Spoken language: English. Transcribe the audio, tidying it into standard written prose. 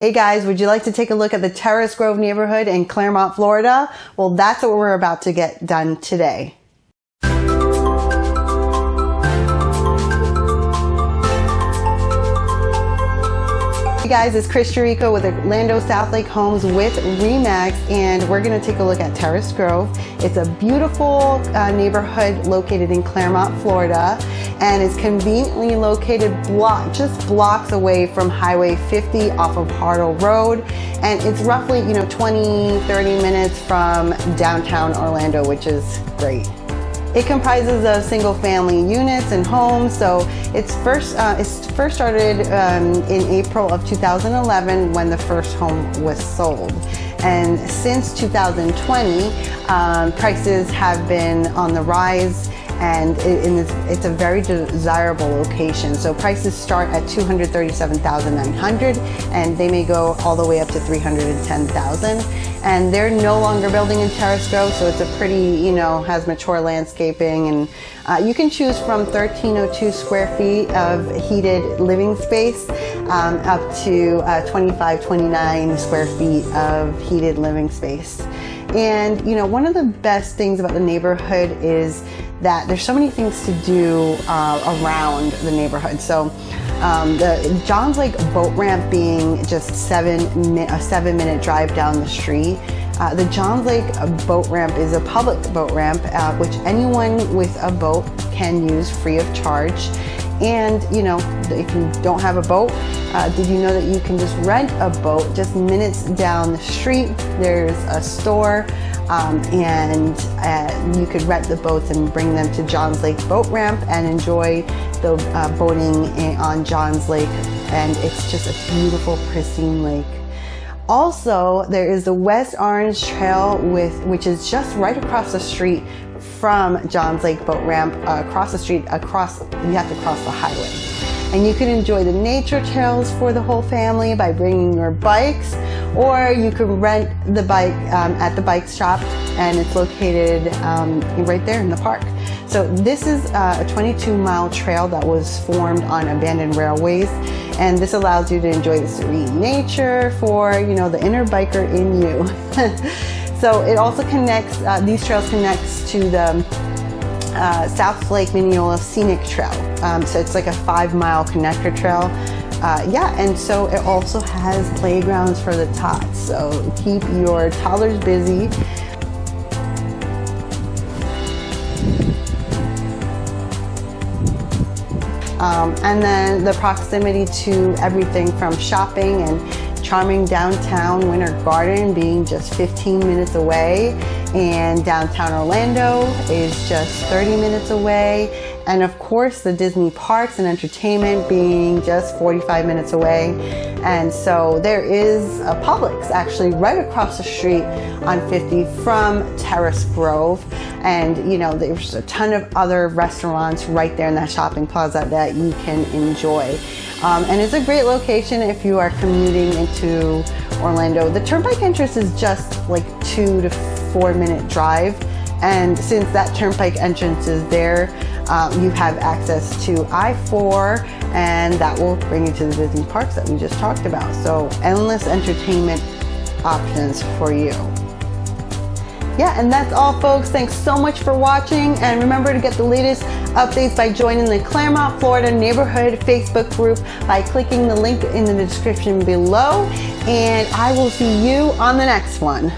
Hey guys, would you like to take a look at the Terrace Grove Neighborhood in Clermont, Florida? Well, that's what we're about to get done today. Hey guys, it's Krish with Orlando South Lake Homes with RE/MAX, and we're going to take a look at Terrace Grove. It's a beautiful neighborhood located in Clermont, Florida, and it's conveniently located just blocks away from Highway 50 off of Hartle Road, and it's roughly 20-30 minutes from downtown Orlando, which is great. It comprises of single-family units and homes. So it's first started in April of 2011 when the first home was sold. And since 2020, prices have been on the rise, and it's a very desirable location. So prices start at $237,900, and they may go all the way up to $310,000. And they're no longer building in Terrace Grove, so it's a pretty, has mature landscaping, and you can choose from 1,302 square feet of heated living space up to 2,529 square feet of heated living space. And one of the best things about the neighborhood is that there's so many things to do around the neighborhood. So the Johns Lake boat ramp being just a 7-minute drive down the street. The Johns Lake boat ramp is a public boat ramp which anyone with a boat can use free of charge. And if you don't have a boat, did you know that you can just rent a boat just minutes down the street? There's a store, and you could rent the boats and bring them to Johns Lake boat ramp and enjoy the boating on Johns Lake. And it's just a beautiful, pristine lake. Also, there is the West Orange Trail, which is just right across the street from Johns Lake boat ramp. Across the street, you have to cross the highway. And you can enjoy the nature trails for the whole family by bringing your bikes, or you can rent the bike at the bike shop, and it's located right there in the park. So this is a 22-mile trail that was formed on abandoned railways, and this allows you to enjoy the serene nature for the inner biker in you. So it also connects, these trails connects to the South Lake Mineola Scenic Trail. So it's like a 5-mile connector trail. And so it also has playgrounds for the tots. So keep your toddlers busy. And then the proximity to everything from shopping and charming downtown Winter Garden being just 15 minutes away, and downtown Orlando is just 30 minutes away. And of course, the Disney parks and entertainment being just 45 minutes away. And so there is a Publix actually right across the street on 50 from Terrace Grove. And there's a ton of other restaurants right there in that shopping plaza that you can enjoy. And it's a great location if you are commuting into Orlando. The turnpike entrance is just like 2 to 4 minute drive. And since that turnpike entrance is there, you have access to I-4, and that will bring you to the Disney parks that we just talked about. So endless entertainment options for you. Yeah, and that's all, folks. Thanks so much for watching, and remember to get the latest updates by joining the Clermont, Florida Neighborhood Facebook group by clicking the link in the description below, and I will see you on the next one.